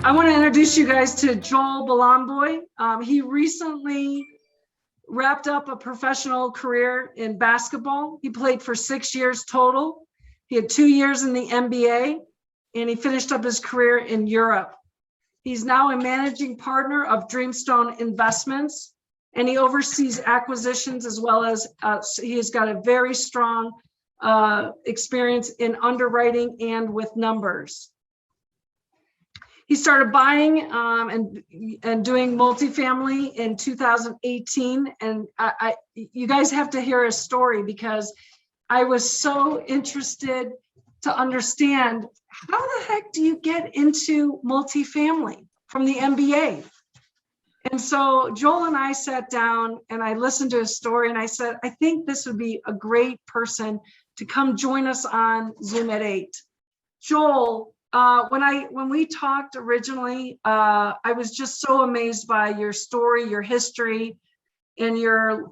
I want to introduce you guys to Joel Bolomboy. He recently wrapped up a professional career in basketball. He played for 6 years total. He had 2 years in the MBA, and he finished up his career in Europe. He's now a managing partner of Dreamstone Investments, and he oversees acquisitions as well as he has got a very strong experience in underwriting and with numbers. He started buying and doing multifamily in 2018. And you guys have to hear his story because I was so interested to understand how the heck do you get into multifamily from the MBA? And so Joel and I sat down and I listened to his story and I said, I think this would be a great person to come join us on Zoom at 8. Joel, when we talked originally, I was just so amazed by your story, your history, and your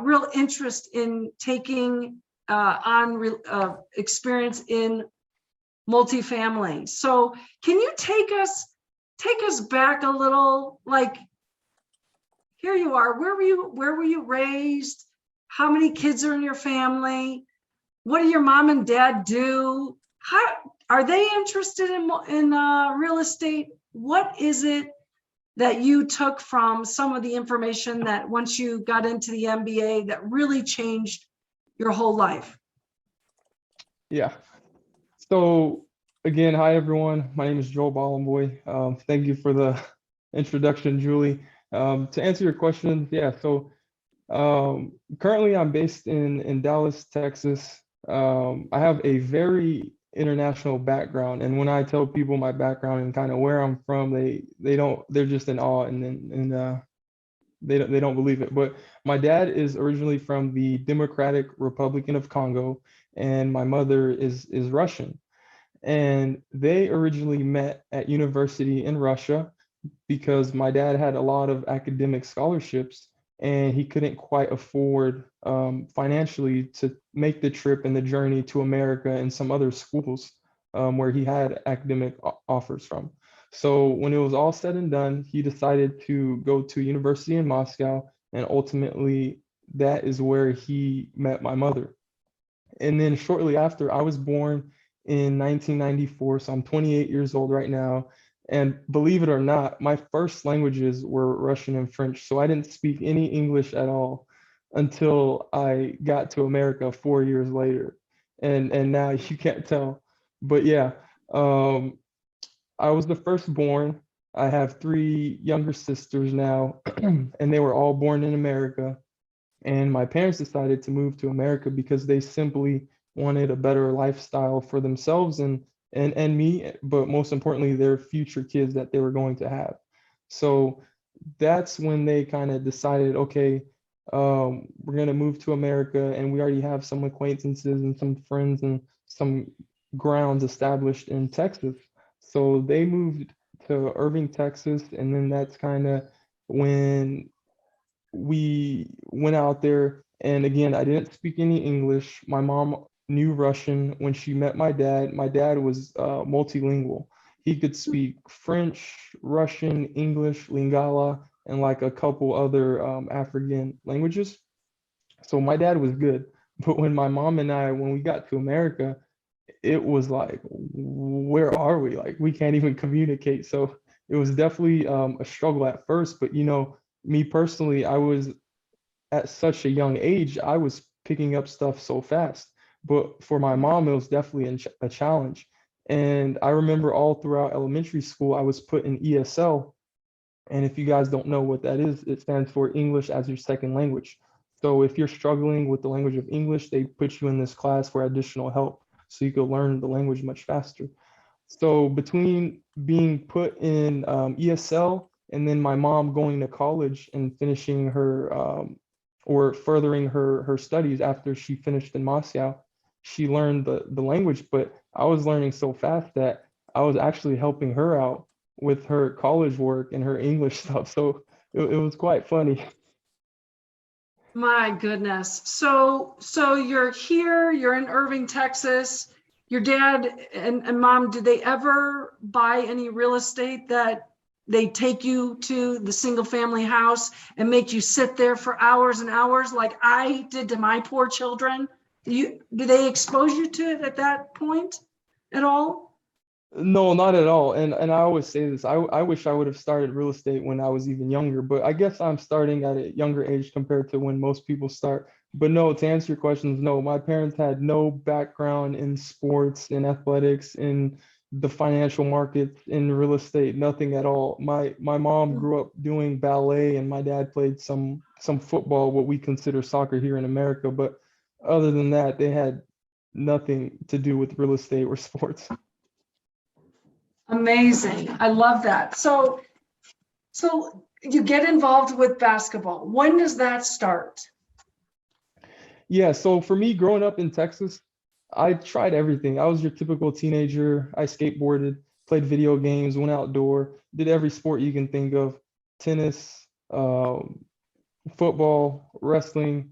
real interest in taking on experience in multifamily. So can you take us back a little? Like, here you are. Where were you raised? How many kids are in your family? What do your mom and dad do? How are they interested in real estate? What is it that you took from some of the information that once you got into the MBA that really changed your whole life? Yeah. So again, hi everyone. My name is Joel Bolomboy. Thank you for the introduction, Julie. To answer your question, yeah. So currently I'm based in Dallas, Texas. I have a very international background, and when I tell people my background and kind of where I'm from, they're just in awe and they don't believe it. But my dad is originally from the Democratic Republic of Congo, and my mother is Russian, and they originally met at university in Russia because my dad had a lot of academic scholarships and he couldn't quite afford financially to make the trip and the journey to America and some other schools where he had academic offers from. So when it was all said and done, he decided to go to university in Moscow, and ultimately that is where he met my mother. And then shortly after, I was born in 1994, so I'm 28 years old right now. And believe it or not, my first languages were Russian and French. So I didn't speak any English at all until I got to America 4 years later. And now you can't tell. But yeah, I was the firstborn. I have 3 younger sisters now, and they were all born in America. And my parents decided to move to America because they simply wanted a better lifestyle for themselves and me, but most importantly, their future kids that they were going to have. So that's when they kind of decided, okay, we're going to move to America, and we already have some acquaintances and some friends and some grounds established in Texas. So they moved to Irving, Texas, and then that's kind of when we went out there. And again, I didn't speak any English. My mom knew Russian. When she met my dad was multilingual. He could speak French, Russian, English, Lingala, and like a couple other African languages. So my dad was good. But when my mom and when we got to America, it was like, where are we? Like, we can't even communicate. So it was definitely a struggle at first. But, you know, me personally, I was at such a young age, I was picking up stuff so fast. But for my mom, it was definitely a challenge. And I remember all throughout elementary school, I was put in ESL. And if you guys don't know what that is, it stands for English as your second language. So if you're struggling with the language of English, they put you in this class for additional help so you could learn the language much faster. So between being put in ESL and then my mom going to college and finishing her or furthering her studies after she finished in Moscow, she learned the language, but I was learning so fast that I was actually helping her out with her college work and her English stuff. So it was quite funny. My goodness. So you're here, you're in Irving, Texas. your dad and mom, did they ever buy any real estate that they take you to the single family house and make you sit there for hours and hours like I did to my poor children? Did they expose you to it at that point at all? No, not at all. And I always say this. I wish I would have started real estate when I was even younger, but I guess I'm starting at a younger age compared to when most people start. But no, to answer your questions, no, my parents had no background in sports, in athletics, in the financial markets, in real estate, nothing at all. My mom grew up doing ballet and my dad played some football, what we consider soccer here in America. But other than that, they had nothing to do with real estate or sports. Amazing. I love that. So you get involved with basketball. When does that start? Yeah, so for me, growing up in Texas, I tried everything. I was your typical teenager. I skateboarded, played video games, went outdoor, did every sport you can think of, tennis, football, wrestling,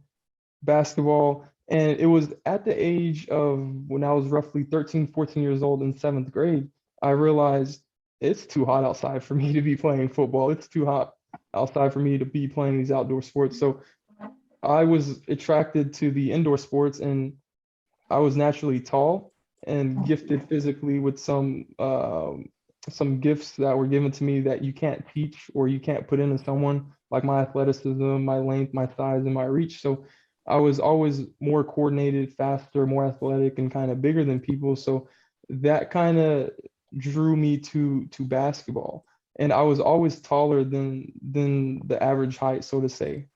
basketball. And it was at the age of when I was roughly 13, 14 years old in seventh grade, I realized it's too hot outside for me to be playing football. It's too hot outside for me to be playing these outdoor sports. So I was attracted to the indoor sports, and I was naturally tall and gifted physically with some gifts that were given to me that you can't teach or you can't put into someone, like my athleticism, my length, my size, and my reach. So I was always more coordinated, faster, more athletic, and kind of bigger than people. So that kind of drew me to basketball. And I was always taller than the average height, so to say.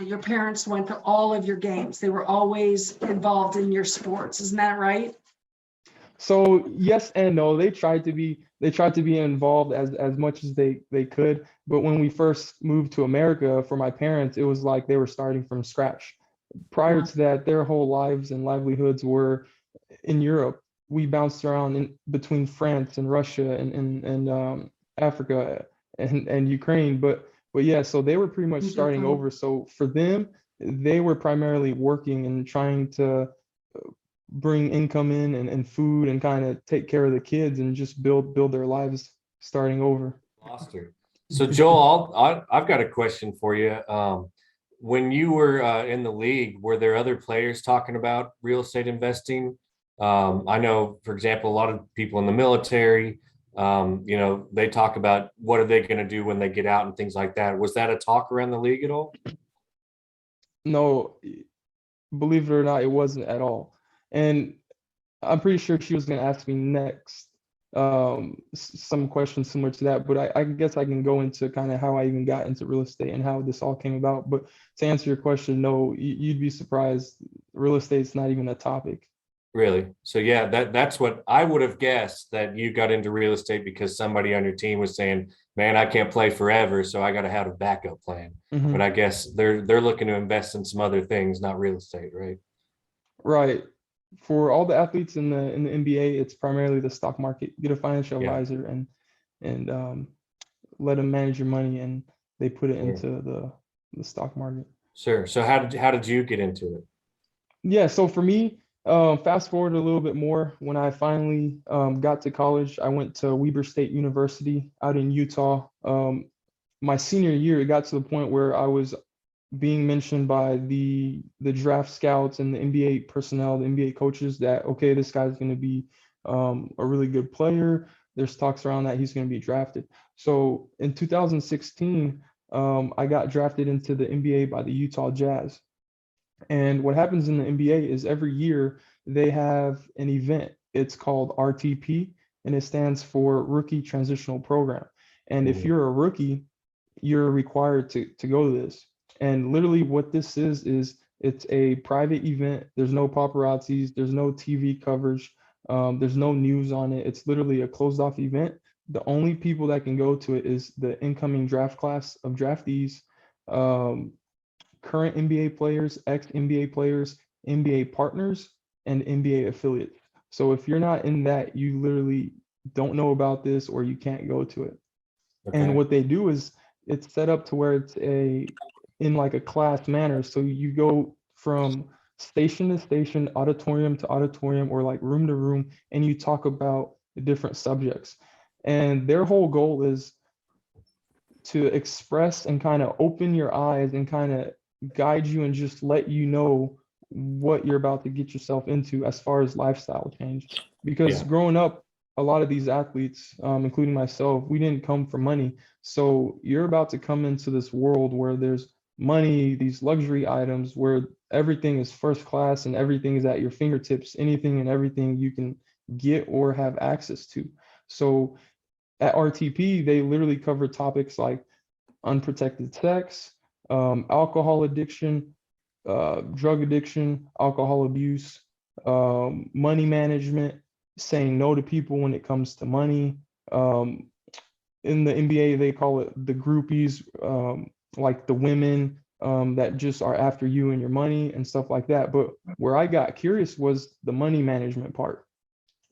Your parents went to all of your games. They were always involved in your sports. Isn't that right? So yes and no. They tried to be involved as much as they could. But when we first moved to America for my parents, it was like they were starting from scratch. Prior to that, their whole lives and livelihoods were in Europe. We bounced around in between France and Russia and Africa and Ukraine. But yeah, so they were pretty much starting over. So for them, they were primarily working and trying to bring income in and food and kind of take care of the kids and just build their lives starting over. Foster. So Joel, I've got a question for you. When you were in the league, were there other players talking about real estate investing? I know, for example, a lot of people in the military, they talk about what are they going to do when they get out and things like that. Was that a talk around the league at all? No, believe it or not, it wasn't at all. And I'm pretty sure she was going to ask me next some questions similar to that, but I guess I can go into kind of how I even got into real estate and how this all came about. But to answer your question, no, you'd be surprised. Real estate's not even a topic. Really? So yeah, that's what I would have guessed, that you got into real estate because somebody on your team was saying, man, I can't play forever, so I got to have a backup plan. Mm-hmm. But I guess they're looking to invest in some other things, not real estate, right? Right. For all the athletes in the MBA, it's primarily the stock market. Get a financial advisor and let them manage your money, and they put it into the stock market. Sure. So how did you get into it? Yeah. So for me, fast forward a little bit more, when I finally got to college, I went to Weber State University out in Utah. My senior year, it got to the point where I was being mentioned by the draft scouts and the NBA personnel, the NBA coaches, that, okay, this guy's going to be a really good player. There's talks around that he's going to be drafted. So in 2016, I got drafted into the NBA by the Utah Jazz. And what happens in the NBA is every year they have an event. It's called RTP, and it stands for Rookie Transitional Program. And if you're a rookie, you're required to go to this. And literally what this is it's a private event. There's no paparazzis, there's no TV coverage, there's no news on it. It's literally a closed off event. The only people that can go to it is the incoming draft class of draftees, current NBA players, ex-NBA players, NBA partners, and NBA affiliates. So if you're not in that, you literally don't know about this, or you can't go to it. Okay. And what they do is it's set up to where it's in like a class manner. So you go from station to station, auditorium to auditorium, or like room to room, and you talk about the different subjects. And their whole goal is to express and kind of open your eyes and kind of guide you and just let you know what you're about to get yourself into as far as lifestyle change. Because Yeah. growing up, a lot of these athletes, including myself, we didn't come from money. So you're about to come into this world where there's money, these luxury items, where everything is first class and everything is at your fingertips, anything and everything you can get or have access to. So at RTP, they literally cover topics like unprotected sex, alcohol addiction, drug addiction, alcohol abuse, money management, saying no to people when it comes to money. In the MBA, they call it the groupies, like the women that just are after you and your money and stuff like that. But where I got curious was the money management part,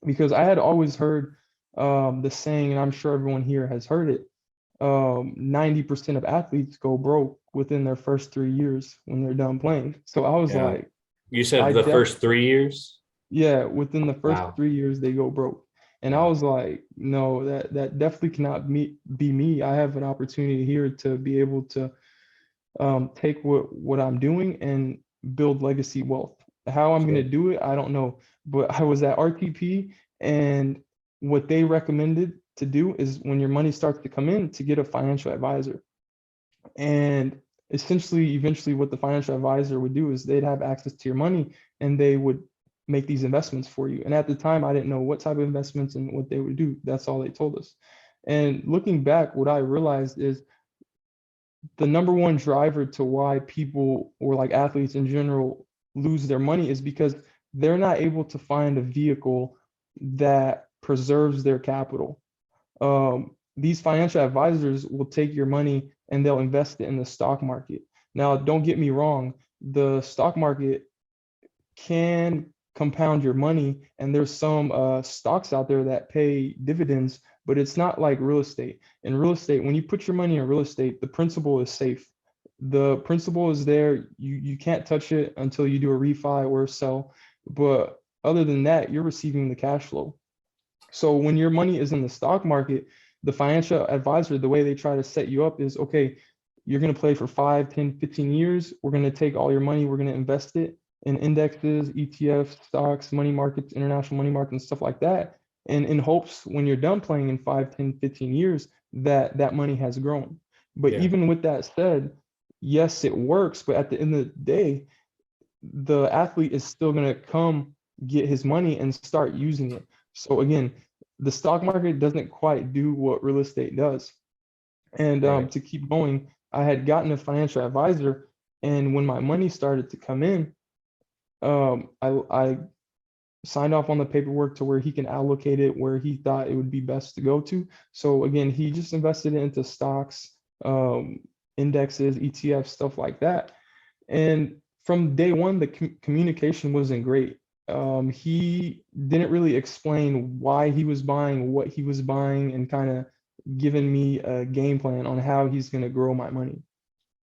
because I had always heard the saying, and I'm sure everyone here has heard it, 90% of athletes go broke within their first 3 years when they're done playing. So I was Yeah. like, You said I the def first 3 years? yeah, within the first Wow. 3 years they go broke. And I Wow. was like, no, that definitely cannot be me. I have an opportunity here to be able to take what I'm doing and build legacy wealth. How I'm going to Sure. do it, I don't know. But I was at RTP, and what they recommended to do is when your money starts to come in, to get a financial advisor. And essentially, eventually, what the financial advisor would do is they'd have access to your money and they would make these investments for you. And at the time, I didn't know what type of investments and what they would do. That's all they told us. And looking back, what I realized is the number one driver to why people, or like athletes in general, lose their money is because they're not able to find a vehicle that preserves their capital. These financial advisors will take your money and they'll invest it in the stock market. Now, don't get me wrong, the stock market can compound your money, and there's some stocks out there that pay dividends, but it's not like real estate. In real estate, when you put your money in real estate, the principal is safe. The principal is there. You can't touch it until you do a refi or a sell. But other than that, you're receiving the cash flow. So when your money is in the stock market, the financial advisor, the way they try to set you up is, okay, you're going to play for 5, 10, 15 years. We're going to take all your money. We're going to invest it in indexes, ETFs, stocks, money markets, international money markets, and stuff like that. And in hopes when you're done playing in 5, 10, 15 years, that money has grown. But Yeah. even with that said, yes, it works. But at the end of the day, the athlete is still going to come get his money and start using it. So again, the stock market doesn't quite do what real estate does. And Right. to keep going, I had gotten a financial advisor, and when my money started to come in, I signed off on the paperwork to where he can allocate it where he thought it would be best to go to. So again, he just invested it into stocks, indexes, ETFs, stuff like that. And from day one, the communication wasn't great. He didn't really explain why he was buying, what he was buying, and kind of giving me a game plan on how he's going to grow my money.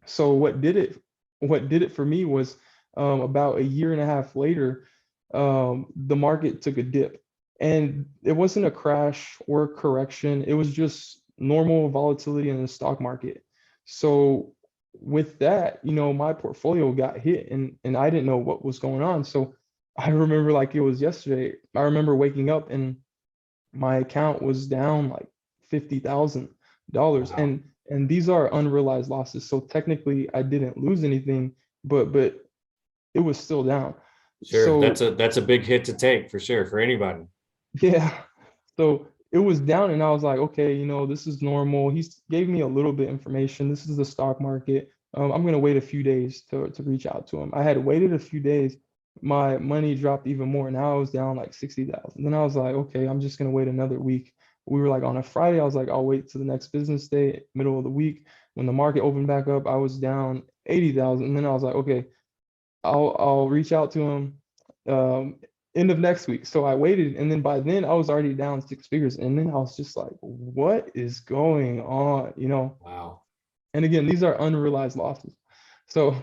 So what did it for me was about a year and a half later, the market took a dip, and it wasn't a crash or a correction. It was just normal volatility in the stock market. So with that, my portfolio got hit, and I didn't know what was going on. So I remember like it was yesterday. I remember waking up and my account was down like $50,000, Wow. and these are unrealized losses. So technically, I didn't lose anything, but it was still down. Sure. That's So a big hit to take for sure for anybody. yeah, so it was down, and I was like, okay, this is normal. He gave me a little bit information. This is the stock market. I'm gonna wait a few days to reach out to him. I had waited a few days. My money dropped even more. Now I was down like 60,000. Then I was like, okay, I'm just gonna wait another week. We were like on a Friday. I was like, I'll wait to the next business day, middle of the week. When the market opened back up, I was down 80,000. And then I was like, okay, I'll reach out to him end of next week. So I waited, and then by then I was already down 6 figures. And then I was just like, what is going on? Wow. And again, these are unrealized losses. So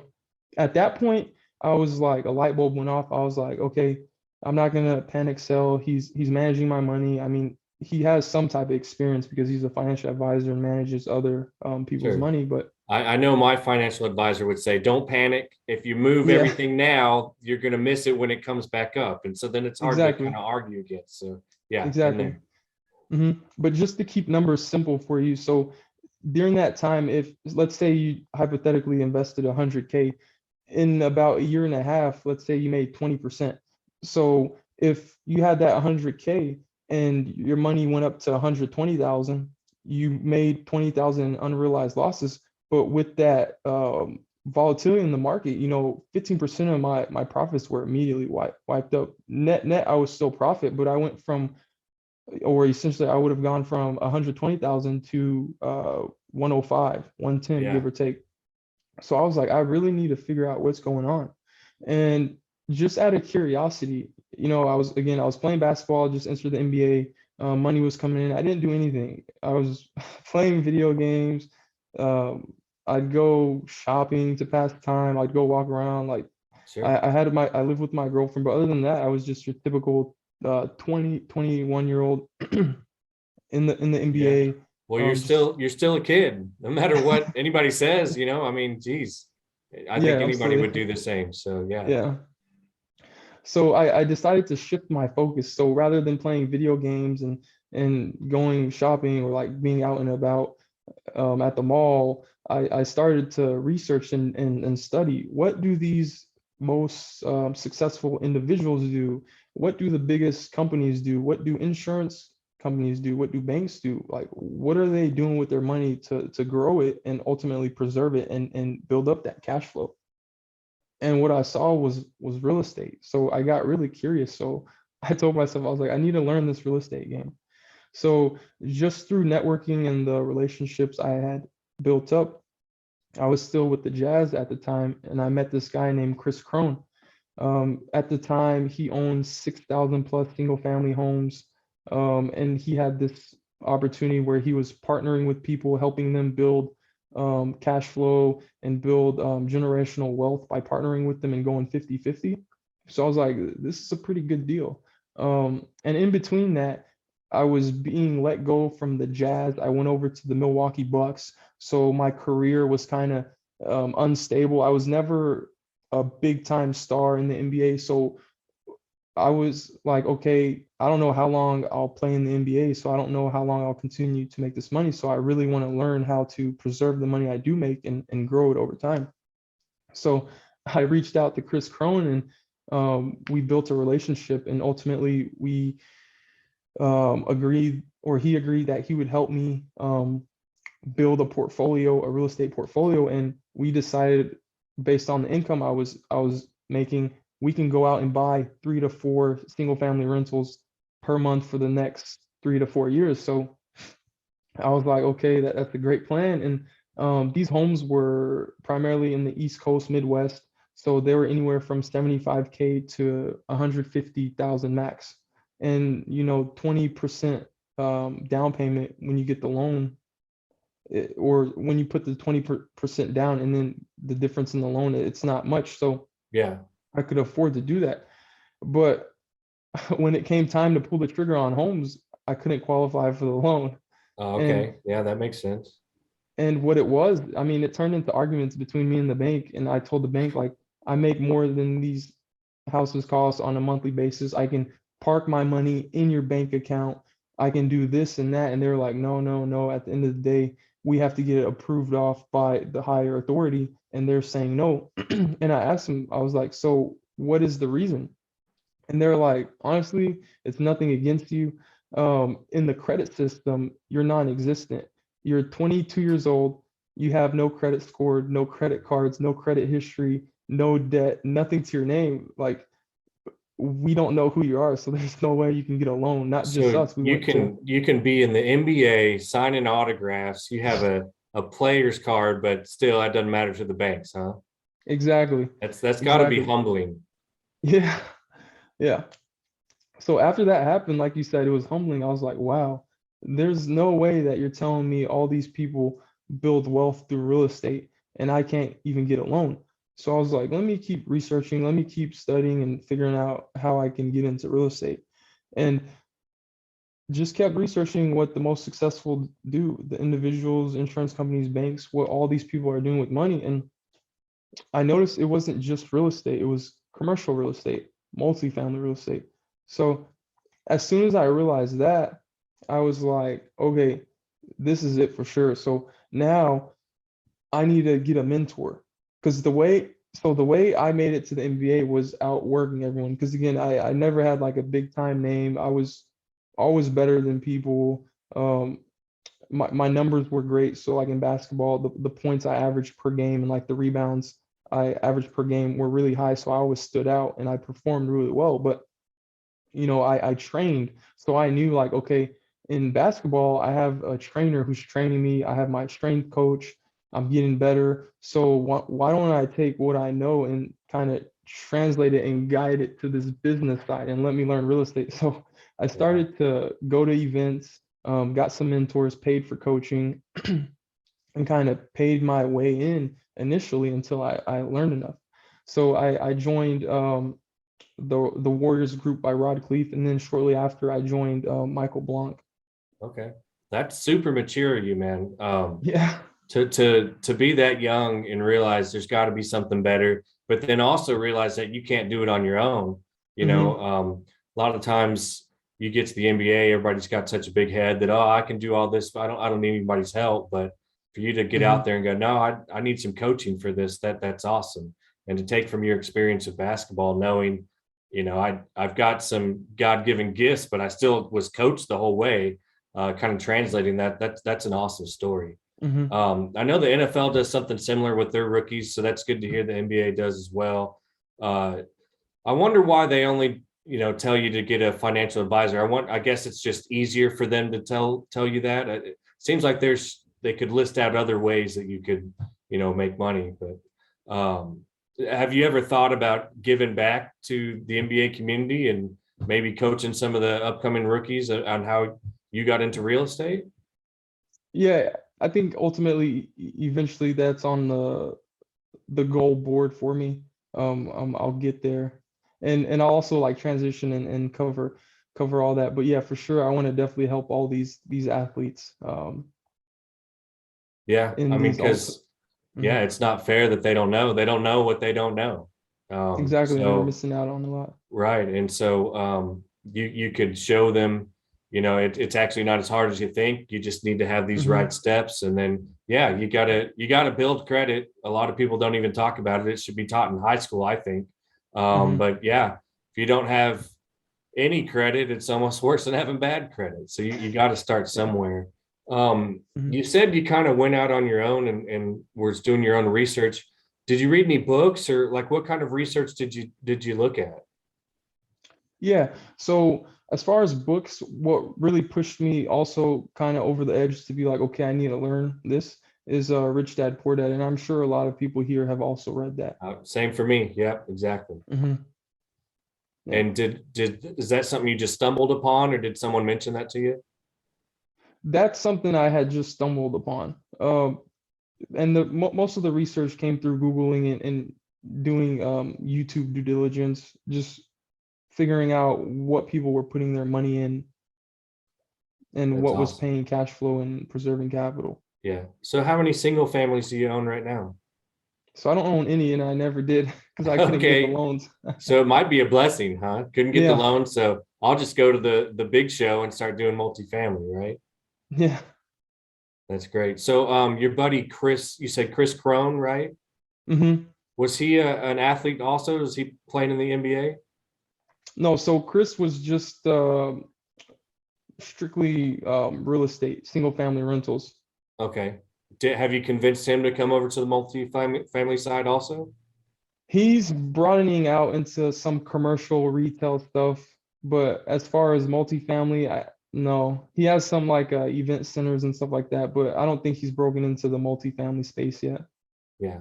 at that point, I was like, a light bulb went off. I was like, okay, I'm not gonna panic sell. He's managing my money. I mean, he has some type of experience because he's a financial advisor and manages other people's Sure. money. But I know my financial advisor would say, don't panic. If you move yeah, everything now, you're going to miss it when it comes back up. And so then it's hard to exactly, kind of argue against. So yeah, been exactly. there. But just to keep numbers simple for you, so during that time, if let's say you hypothetically invested 100K, in about a year and a half, let's say you made 20%. So if you had that 100K and your money went up to 120,000, you made 20,000 in unrealized losses. But with that volatility in the market, 15% of my profits were immediately wiped up. Net, I was still profit, but I went from, or essentially I would have gone from 120,000 to 105, 110, Yeah. give or take. So I was like, I really need to figure out what's going on. And just out of curiosity, I was playing basketball, just entered the NBA. Money was coming in. I didn't do anything. I was playing video games. I'd go shopping to pass time. I'd go walk around. Like Sure. I lived with my girlfriend, but other than that, I was just your typical 21-year-old in the Yeah. NBA. Well, you're Just still a kid, no matter what anybody says, I mean, geez, I think yeah, I'm still anybody would do the same. So yeah. yeah. So I decided to shift my focus. So rather than playing video games and going shopping or like being out and about at the mall, I started to research and study what do these most successful individuals do? What do the biggest companies do? What do insurance companies do? What do banks do? Like, what are they doing with their money to grow it and ultimately preserve it and build up that cash flow? And what I saw was real estate. So I got really curious. So I told myself, I was like, I need to learn this real estate game. So just through networking and the relationships I had built up, I was still with the Jazz at the time, and I met this guy named Chris Crone. At the time, he owned 6,000 plus single family homes, and he had this opportunity where he was partnering with people, helping them build cash flow and build generational wealth by partnering with them and going 50-50. So I was like, this is a pretty good deal. And in between that, I was being let go from the Jazz. I went over to the Milwaukee Bucks. So my career was kind of unstable. I was never a big time star in the NBA. So I was like, okay, I don't know how long I'll play in the NBA. So I don't know how long I'll continue to make this money. So I really want to learn how to preserve the money I do make and grow it over time. So I reached out to Chris Crone and we built a relationship, and ultimately we agreed, or he agreed that he would help me build a real estate portfolio. And we decided, based on the income I was making, we can go out and buy 3 to 4 single family rentals per month for the next 3 to 4 years. So I was like, okay, that's a great plan. And these homes were primarily in the East Coast, Midwest. So they were anywhere from 75K to 150,000 max. And 20% down payment when you get the loan, or when you put the 20% down and then the difference in the loan, it's not much. So Yeah. I could afford to do that. But when it came time to pull the trigger on homes, I couldn't qualify for the loan. Oh, And okay. Yeah, that makes sense. what it was, I mean, it turned into arguments between me and the bank. And I told the bank, like, I make more than these houses cost on a monthly basis. I can park my money in your bank account. I can do this and that. And they were like, no, no, no. At the end of the day, we have to get it approved off by the higher authority. And they're saying no. And I asked them, I was like, so what is the reason? And they're like, honestly, it's nothing against you. In the credit system, you're non-existent. You're 22 years old. You have no credit score, no credit cards, no credit history, no debt, nothing to your name. Like, we don't know who you are, so there's no way you can get a loan. Not just So us. We you went to can be in the NBA signing autographs. You have a player's card, but still that doesn't matter to the banks, huh? exactly, That's got to be exactly. humbling. Yeah, yeah. So after that happened, like you said, it was humbling. I was like, wow, there's no way that you're telling me all these people build wealth through real estate. and I can't even get a loan. So I was like, let me keep researching, let me keep studying and figuring out how I can get into real estate. And just kept researching what the most successful do, the individuals, insurance companies, banks, what all these people are doing with money. And I noticed it wasn't just real estate, it was commercial real estate, multifamily real estate. So as soon as I realized that, I was like, okay, this is it for sure. So now I need to get a mentor because the way I made it to the MBA was outworking everyone. Because again, I never had like a big time name. I was always better than people. My numbers were great. So like in basketball, the points I averaged per game and like the rebounds I averaged per game were really high. So I always stood out and I performed really well. But I trained, so I knew like, okay, in basketball, I have a trainer who's training me. I have my strength coach. I'm getting better. So why don't I take what I know and kind of translate it and guide it to this business side and let me learn real estate? So I started to go to events, got some mentors, paid for coaching, and kind of paid my way in initially until I learned enough. So I joined the Warriors group by Rod Cleef, and then shortly after I joined Michael Blanc. Okay. That's super mature of you, man. Yeah. To be that young and realize there's got to be something better, but then also realize that you can't do it on your own. A lot of times you get to the MBA, everybody's got such a big head that, oh, I can do all this. I don't need anybody's help. But for you to get out there and go, no, I need some coaching for this, that's awesome. And to take from your experience of basketball, knowing, I've got some God-given gifts, but I still was coached the whole way, kind of translating that's an awesome story. I know the NFL does something similar with their rookies, so that's good to hear the NBA does as well. I wonder why they only, tell you to get a financial advisor. I guess it's just easier for them to tell you that. It seems like they could list out other ways that you could, make money. But have you ever thought about giving back to the NBA community and maybe coaching some of the upcoming rookies on how you got into real estate? Yeah, I think ultimately, eventually, that's on the goal board for me. I'll get there, and I'll also like transition and cover all that. But yeah, for sure, I want to definitely help all these athletes. Yeah, I mean, because it's not fair that they don't know. They don't know what they don't know. Exactly, and they're missing out on a lot. Right, and so you could show them. It's actually not as hard as you think. You just need to have these right steps, and then you gotta build credit. A lot of people don't even talk about it. It should be taught in high school, I think. But yeah, if you don't have any credit, it's almost worse than having bad credit. So you got to start somewhere. You said you kind of went out on your own and was doing your own research. Did you read any books, or like what kind of research did you look at? Yeah. So as far as books, what really pushed me also kind of over the edge to be like, okay, I need to learn this is Rich Dad Poor Dad, and I'm sure a lot of people here have also read that. Same for me. Yeah, exactly. Yeah. And is that something you just stumbled upon, or did someone mention that to you? That's something I had just stumbled upon. And most of the research came through Googling and doing YouTube due diligence, just figuring out what people were putting their money in and That's what was awesome. paying cash flow and preserving capital. Yeah. So how many single families do you own right now? So I don't own any, and I never did because I couldn't get the loans. So it might be a blessing, huh? Couldn't get the Yeah. loan, so I'll just go to the big show and start doing multifamily, right? Yeah. That's great. So your buddy Chris, you said Chris Crone, right? Was he an athlete also? Is he playing in the NBA? No, so Chris was just strictly real estate, single family rentals. Okay. Have you convinced him to come over to the multifamily side also? He's broadening out into some commercial retail stuff, but as far as multifamily, no. He has some like event centers and stuff like that, but I don't think he's broken into the multifamily space yet. Yeah.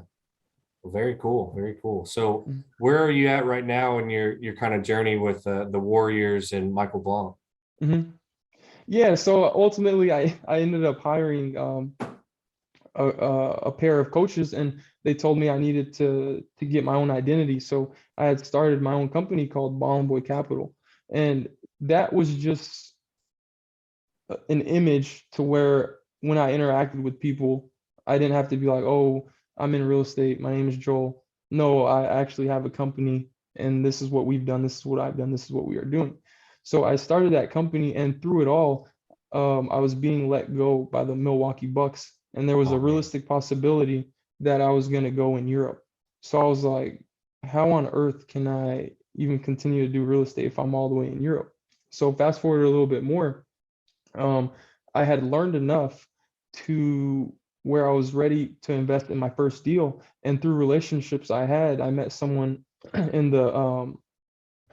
Well, very cool. Very cool. So where are you at right now in your kind of journey with the Warriors and Michael Blanc? Yeah, so ultimately I ended up hiring a pair of coaches, and they told me I needed to get my own identity. So I had started my own company called Bolomboy Capital, and that was just an image to where when I interacted with people, I didn't have to be like, oh, I'm in real estate. My name is Joel. No, I actually have a company, and this is what we've done. This is what I've done. This is what we are doing. So I started that company, and through it all, I was being let go by the Milwaukee Bucks, and there was Oh, a man. realistic possibility that I was going to go in Europe. So I was like, how on earth can I even continue to do real estate if I'm all the way in Europe? So fast forward a little bit more, um, I had learned enough to where I was ready to invest in my first deal. And through relationships I met someone in the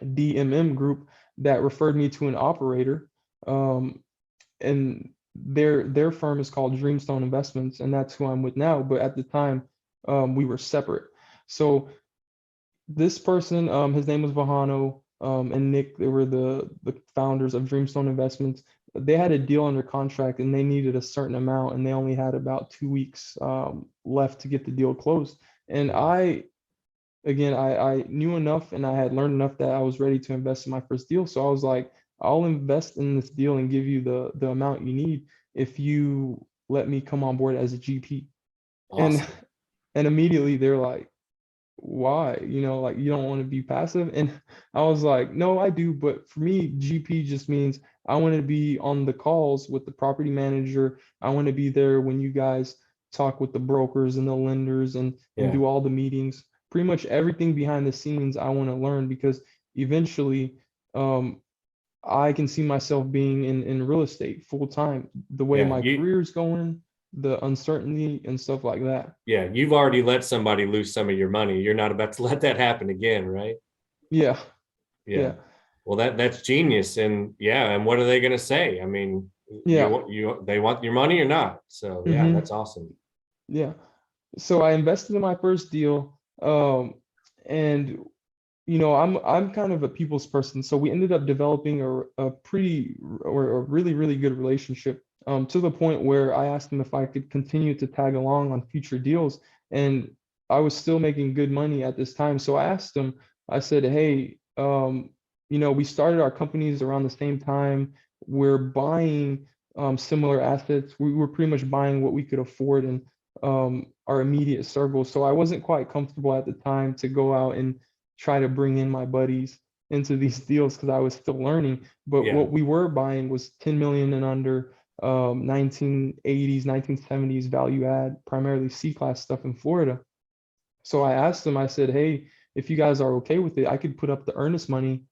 DMM group that referred me to an operator. Um, and their firm is called Dreamstone Investments, and that's who I'm with now. But at the time, we were separate. So this person, his name was Vahano, and Nick, they were the founders of Dreamstone Investments. They had a deal under contract and they needed a certain amount, and they only had about 2 weeks left to get the deal closed. And I knew enough and I had learned enough that I was ready to invest in my first deal. So I was like, I'll invest in this deal and give you the amount you need if you let me come on board as a GP. And Awesome. and immediately they're like, why? Like, you don't want to be passive? And I was like, no, I do. But for me, GP just means I want to be on the calls with the property manager. I want to be there when you guys talk with the brokers and the lenders and Yeah. do all the meetings. Pretty much everything behind the scenes I want to learn, because eventually um, I can see myself being in real estate full time, the way Yeah. my career's going, the uncertainty and stuff like that. Yeah. You've already let somebody lose some of your money. You're not about to let that happen again, right? Yeah, Yeah. yeah, Well, that's genius. And yeah, and what are they going to say? I mean, yeah. they want your money or not. So yeah, hmm that's awesome. Yeah. So I invested in my first deal, and I'm kind of a people's person. So we ended up developing a pretty or a really, really good relationship, to the point where I asked him if I could continue to tag along on future deals. And I was still making good money at this time. So I asked him, I said, hey, we started our companies around the same time. We're buying similar assets. We were pretty much buying what we could afford in our immediate circle. So I wasn't quite comfortable at the time to go out and try to bring in my buddies into these deals because I was still learning. But Yeah. what we were buying was 10 million and under, 1980s, 1970s value add, primarily C-class stuff in Florida. So I asked them, I said, hey, if you guys are okay with it, I could put up the earnest money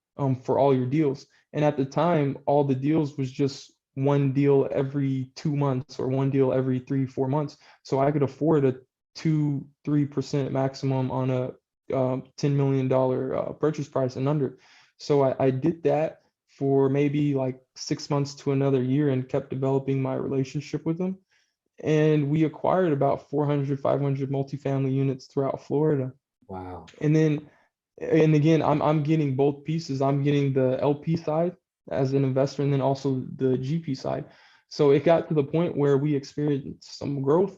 for all your deals. And at the time, all the deals was just one deal every 2 months or one deal every 3, 4 months. So I could afford a 2, 3% maximum on a $10 million purchase price and under. So I did that for maybe like 6 months to another year and kept developing my relationship with them. And we acquired about 400, 500 multifamily units throughout Florida. Wow. And again, I'm getting both pieces. I'm getting the LP side as an investor, and then also the GP side. So it got to the point where we experienced some growth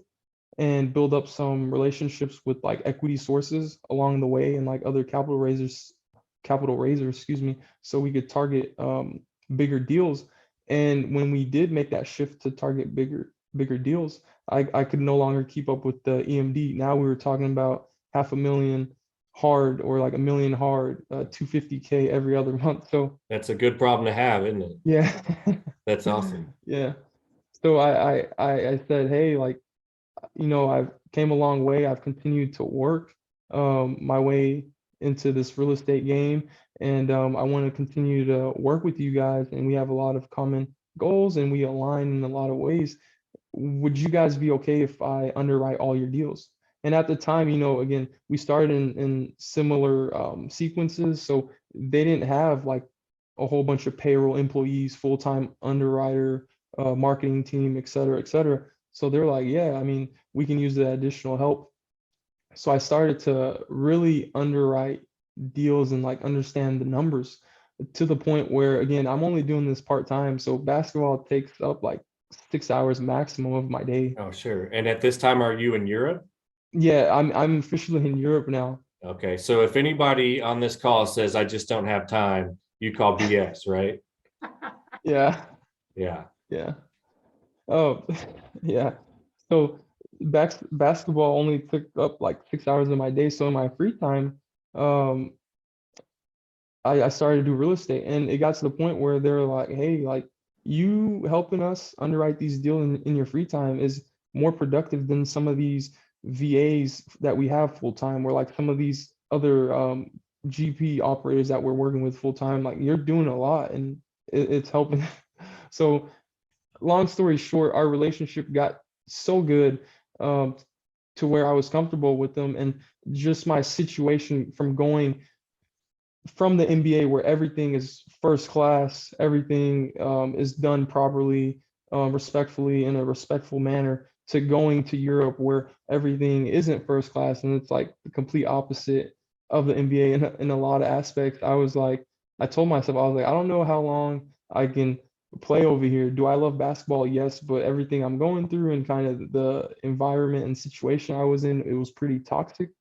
and build up some relationships with like equity sources along the way and like other capital raisers, excuse me, so we could target bigger deals. And when we did make that shift to target bigger deals, I could no longer keep up with the EMD. Now we were talking about 500,000 hard or like a million hard, 250K every other month. So That's a good problem to have, isn't it? yeah, That's awesome. yeah. So I said, hey, like, I've came a long way. I've continued to work my way into this real estate game, and I want to continue to work with you guys. And we have a lot of common goals, and we align in a lot of ways. Would you guys be okay if I underwrite all your deals? And at the time, again, we started in similar sequences, so they didn't have like a whole bunch of payroll employees, full-time underwriter, marketing team, et cetera, et cetera. So they're like, yeah, I mean, we can use the additional help. So I started to really underwrite deals and like understand the numbers to the point where, again, I'm only doing this part-time. So basketball takes up like 6 hours maximum of my day. Oh, sure. And at this time, are you in Europe? Yeah, I'm officially in Europe now. Okay. So if anybody on this call says, I just don't have time, you call BS, right? Yeah, Yeah. yeah. Oh, yeah. So basketball only took up like 6 hours of my day. So in my free time, um, I started to do real estate, and it got to the point where they're like, hey, like you helping us underwrite these deals in your free time is more productive than some of these VAs that we have full time, or like some of these other GP operators that we're working with full time. Like you're doing a lot, and it's helping. So long story short, our relationship got so good um, to where I was comfortable with them, and just my situation from going from the MBA where everything is first class, everything is done properly, respectfully in a respectful manner, to going to Europe where everything isn't first class and it's like the complete opposite of the MBA in a lot of aspects. I was like, I told myself, I was like, I don't know how long I can play over here. Do I love basketball? Yes, but everything I'm going through and kind of the environment and situation I was in, it was pretty toxic.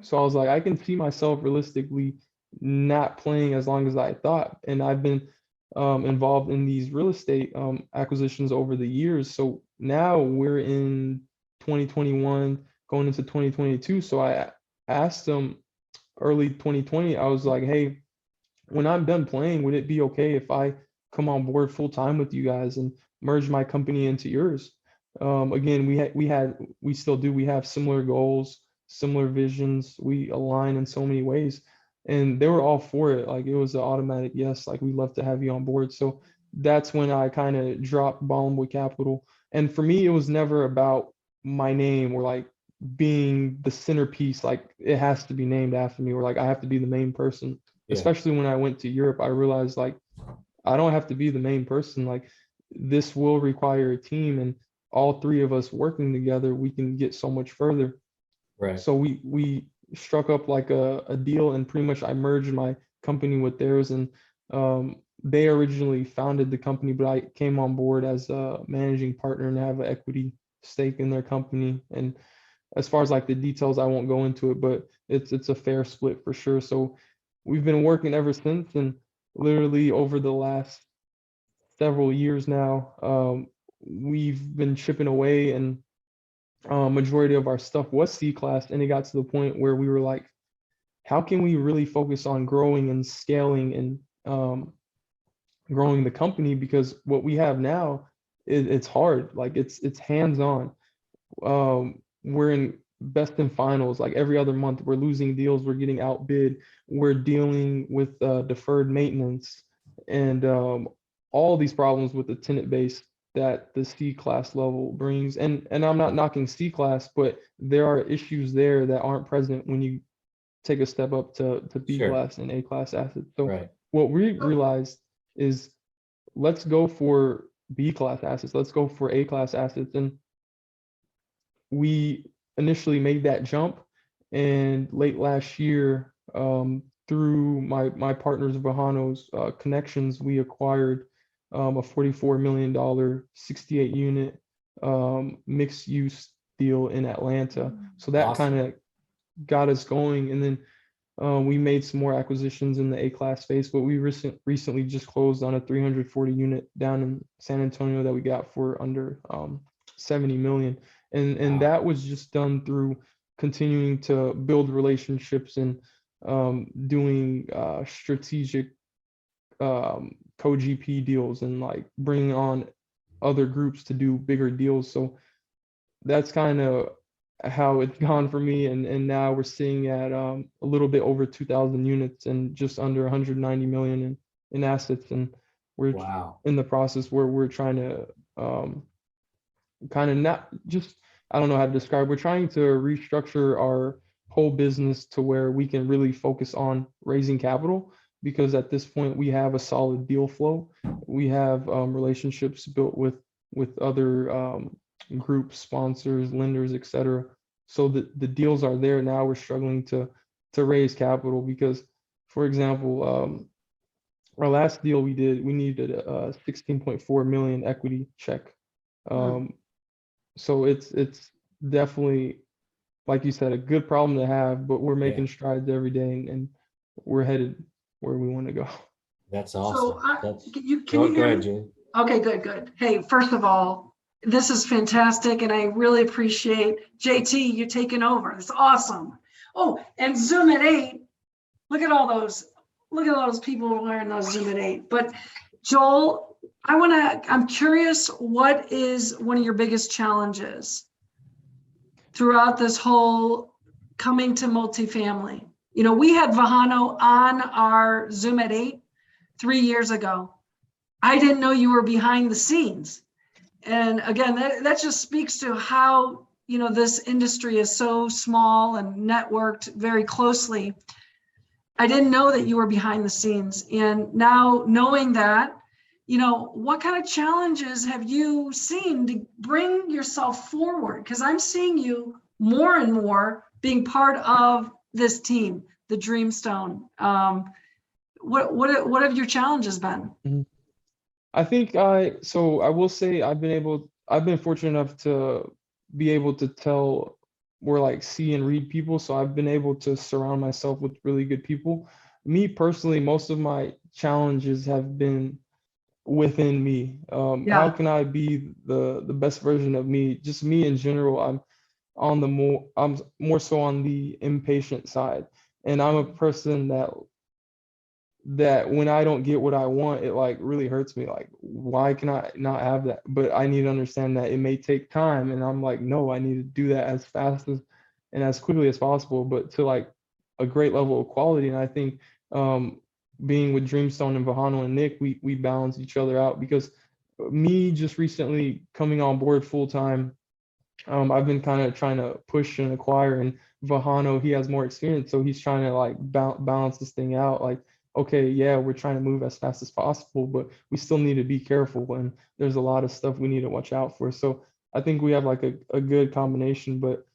So I was like, I can see myself realistically not playing as long as I thought. And I've been involved in these real estate acquisitions over the years. So now we're in 2021, going into 2022. So I asked them early 2020, I was like, hey, when I'm done playing, would it be okay if I come on board full time with you guys and merge my company into yours? Again, we still do. We have similar goals, similar visions. We align in so many ways, and they were all for it. Like it was an automatic yes. Like we'd love to have you on board. So that's when I kind of dropped Bolomboy Capital. And for me, it was never about my name or like being the centerpiece. Like it has to be named after me, or like I have to be the main person. Yeah. Especially when I went to Europe, I realized like I don't have to be the main person. Like this will require a team, and all three of us working together, we can get so much further. Right. So we struck up like a deal, and pretty much I merged my company with theirs. And they originally founded the company, but I came on board as a managing partner and have an equity stake in their company. And as far as like the details, I won't go into it, but it's a fair split for sure. So we've been working ever since, and literally over the last several years now, we've been chipping away, and majority of our stuff was C-class, and it got to the point where we were like, how can we really focus on growing and scaling and growing the company? Because what we have now, it's hard. Like it's hands-on. We're in best in finals like every other month. We're losing deals. We're getting outbid. We're dealing with deferred maintenance and all these problems with the tenant base that the C class level brings. And I'm not knocking C class, but there are issues there that aren't present when you take a step up to B Sure. class and A class assets. So Right. what we realized is let's go for B class assets. Let's go for A class assets. And we initially made that jump, and late last year, through my partners Vahano's connections, we acquired a $44 million 68 unit mixed use deal in Atlanta. So that Awesome. kind of got us going, and then we made some more acquisitions in the A class space, but we recently just closed on a 340 unit down in San Antonio that we got for under 70 million. And Wow. that was just done through continuing to build relationships and doing strategic co-GP deals and like bringing on other groups to do bigger deals. So that's kind of how it's gone for me. And now we're sitting at a little bit over 2,000 units and just under 190 million in assets. And we're Wow. in the process where we're trying to kind of not just, I don't know how to describe, we're trying to restructure our whole business to where we can really focus on raising capital, because at this point we have a solid deal flow. We have relationships built with other groups, sponsors, lenders, etc. So the deals are there. Now we're struggling to raise capital because, for example, our last deal we did, we needed a 16.4 million equity check So it's definitely, like you said, a good problem to have, but we're making strides every day, and we're headed where we want to go. That's awesome. So can you Go hear ahead, me? Julie. Okay, good. Hey, first of all, this is fantastic, and I really appreciate JT you taking over. It's awesome. Oh, and Zoom at 8. Look at all those people wearing those Zoom at 8. But Joel, I'm curious, what is one of your biggest challenges throughout this whole coming to multifamily? You know, we had Vahano on our Zoom at 8 3 years ago. I didn't know you were behind the scenes. And again, that just speaks to how, you know, this industry is so small and networked very closely. I didn't know that you were behind the scenes. And now knowing that, you know, what kind of challenges have you seen to bring yourself forward? Because I'm seeing you more and more being part of this team, the Dreamstone. What have your challenges been? I think I will say I've been fortunate enough to be able to tell or like see and read people. So I've been able to surround myself with really good people. Me personally, most of my challenges have been within me. How can I be the best version of me? Just me in general. I'm more so on the impatient side. And I'm a person that when I don't get what I want, it like really hurts me. Like, why can I not have that? But I need to understand that it may take time. And I'm like, no, I need to do that as fast as and as quickly as possible, but to like a great level of quality. And I think being with Dreamstone and Vahano and Nick, we balance each other out, because me just recently coming on board full time, I've been kind of trying to push and acquire, and Vahano, he has more experience, so he's trying to like balance this thing out. Like, okay, yeah, we're trying to move as fast as possible, but we still need to be careful, and there's a lot of stuff we need to watch out for. So I think we have like a good combination. But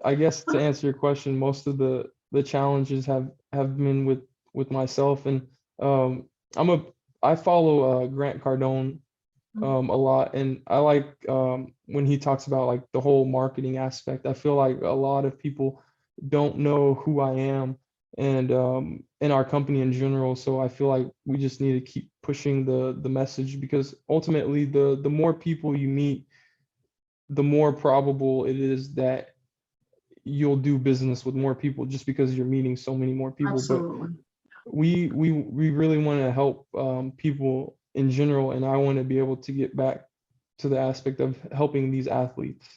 I guess to answer your question, most of the challenges have been with myself, and I follow Grant Cardone a lot, and I like when he talks about like the whole marketing aspect. I feel like a lot of people don't know who I am and in our company in general. So I feel like we just need to keep pushing the message, because ultimately the more people you meet, the more probable it is that you'll do business with more people, just because you're meeting so many more people. Absolutely. But we really want to help people in general, and I want to be able to get back to the aspect of helping these athletes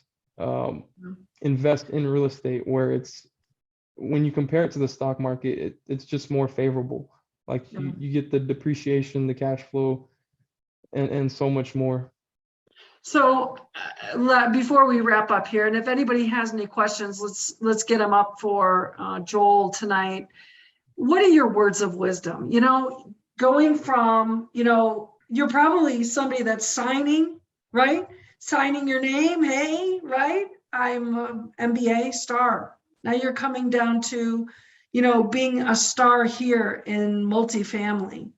invest in real estate, where it's, when you compare it to the stock market, it's just more favorable. Like you get the depreciation, the cash flow, and so much more. So before we wrap up here, and if anybody has any questions, let's get them up for Joel tonight. What are your words of wisdom? You know, going from, you know, you're probably somebody that's signing, right? Signing your name, hey, right? I'm an MBA star. Now you're coming down to, you know, being a star here in multifamily.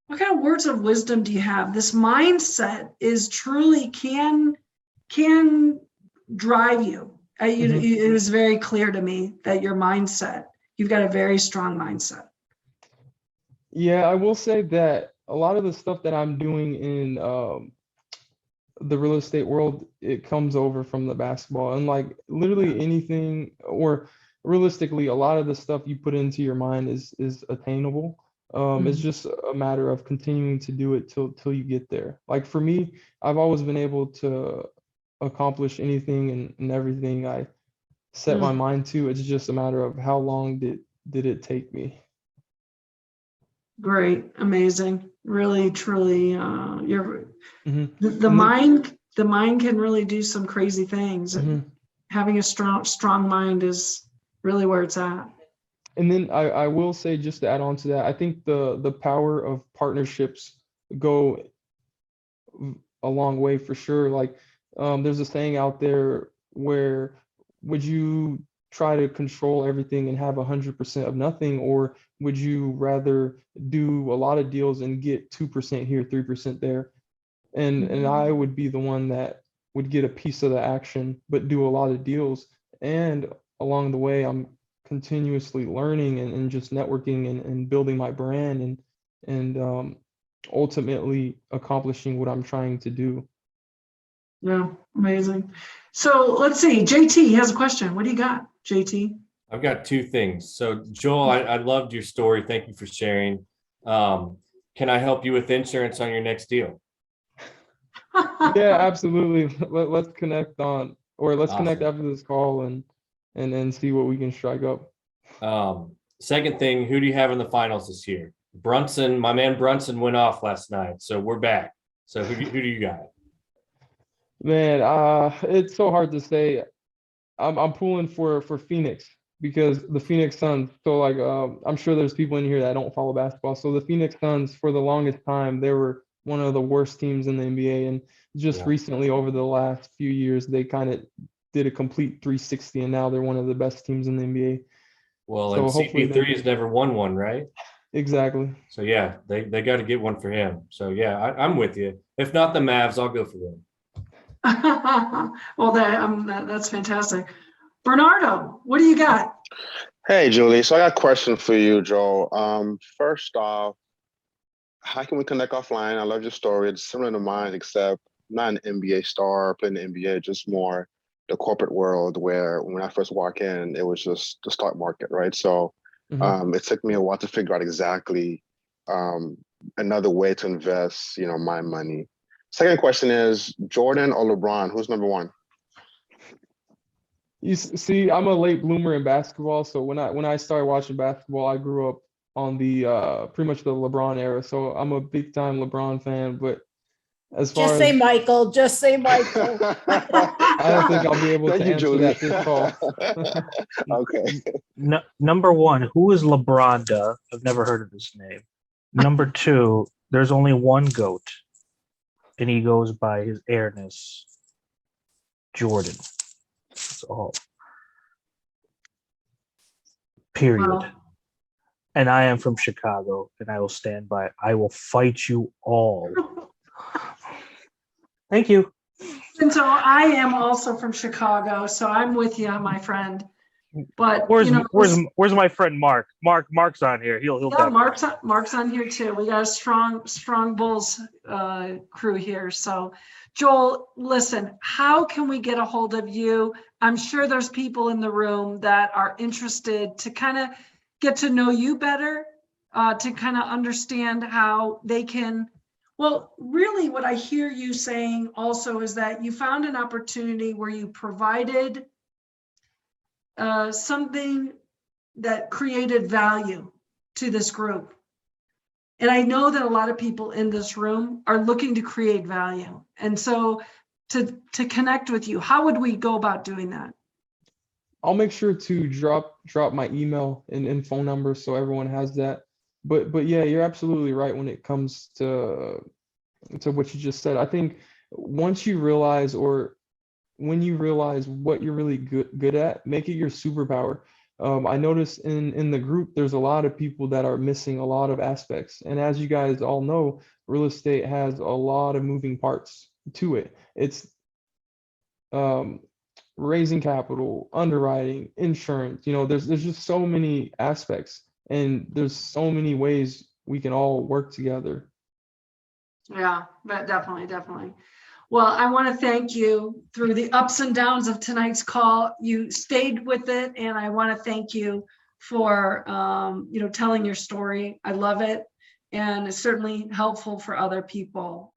What kind of words of wisdom do you have? This mindset is truly can drive you. It is very clear to me that your mindset, you've got a very strong mindset. Yeah, I will say that a lot of the stuff that I'm doing in the real estate world, it comes over from the basketball, and like literally anything, or realistically, a lot of the stuff you put into your mind is attainable. It's just a matter of continuing to do it till you get there. Like for me, I've always been able to accomplish anything and everything I set my mind to. It's just a matter of how long did it take me. Great, amazing, really, truly, you're the mind can really do some crazy things. Having a strong mind is really where it's at. And then I will say, just to add on to that, I think the power of partnerships go a long way for sure. Like there's a saying out there where, would you try to control everything and have 100% of nothing, or would you rather do a lot of deals and get 2% here, 3% there? and I would be the one that would get a piece of the action, but do a lot of deals. And along the way, I'm continuously learning and just networking and building my brand and ultimately accomplishing what I'm trying to do. Yeah, amazing. So let's see. JT has a question. What do you got, JT? I've got two things. So Joel, I loved your story. Thank you for sharing. Can I help you with insurance on your next deal? Yeah, absolutely. Let's connect let's connect Awesome. after this call and see what we can strike up. Second thing, who do you have in the finals this year? Brunson, my man Brunson went off last night, so we're back. So who do you got? Man, it's so hard to say. I'm pulling for Phoenix because the Phoenix Suns. So like, I'm sure there's people in here that don't follow basketball. So the Phoenix Suns, for the longest time, they were one of the worst teams in the NBA, and just Yeah. recently, over the last few years, they kind of did a complete 360, and now they're one of the best teams in the NBA. Well, So and hopefully CP3 has never won one, right? exactly. So yeah, they got to get one for him. So yeah, I'm with you. If not the Mavs, I'll go for them. Well, that's fantastic. Bernardo, what do you got? Hey, Julie. So I got a question for you, Joel. First off, how can we connect offline? I love your story. It's similar to mine, except I'm not an NBA star playing the NBA, just more the corporate world where when I first walk in, it was just the stock market, right? So it took me a while to figure out exactly another way to invest, my money. Second question is Jordan or LeBron? Who's number one? You see, I'm a late bloomer in basketball, so when I started watching basketball, I grew up on the pretty much the LeBron era. So I'm a big time LeBron fan, but as far Just say as Michael. Just say Michael. I don't think I'll be able Thank to you, answer Julie. that this call. Okay. Number one, who is LeBronda? I've never heard of this name. Number two, there's only one GOAT, and he goes by his airness, Jordan. That's all. Period. Well, And I am from Chicago, and I will stand by it. I will fight you all. Thank you. and so I am also from Chicago, so I'm with you, my friend. But Where's my friend Mark? Mark's on here. He'll yeah, definitely. Mark's on here too. We got a strong Bulls crew here. So, Joel, listen, how can we get a hold of you? I'm sure there's people in the room that are interested to kind of get to know you better, to kind of understand how they can. Well, really, what I hear you saying also is that you found an opportunity where you provided something that created value to this group. And I know that a lot of people in this room are looking to create value. And so to connect with you, how would we go about doing that? I'll make sure to drop my email and phone number so everyone has that. But yeah, you're absolutely right when it comes to what you just said. I think once you realize when you realize what you're really good at, make it your superpower. I noticed in the group, there's a lot of people that are missing a lot of aspects. And as you guys all know, real estate has a lot of moving parts to it. It's raising capital, underwriting, insurance. There's just so many aspects, and there's so many ways we can all work together. Yeah, but definitely. Well, I want to thank you through the ups and downs of tonight's call. You stayed with it, and I want to thank you for telling your story. I love it, and it's certainly helpful for other people.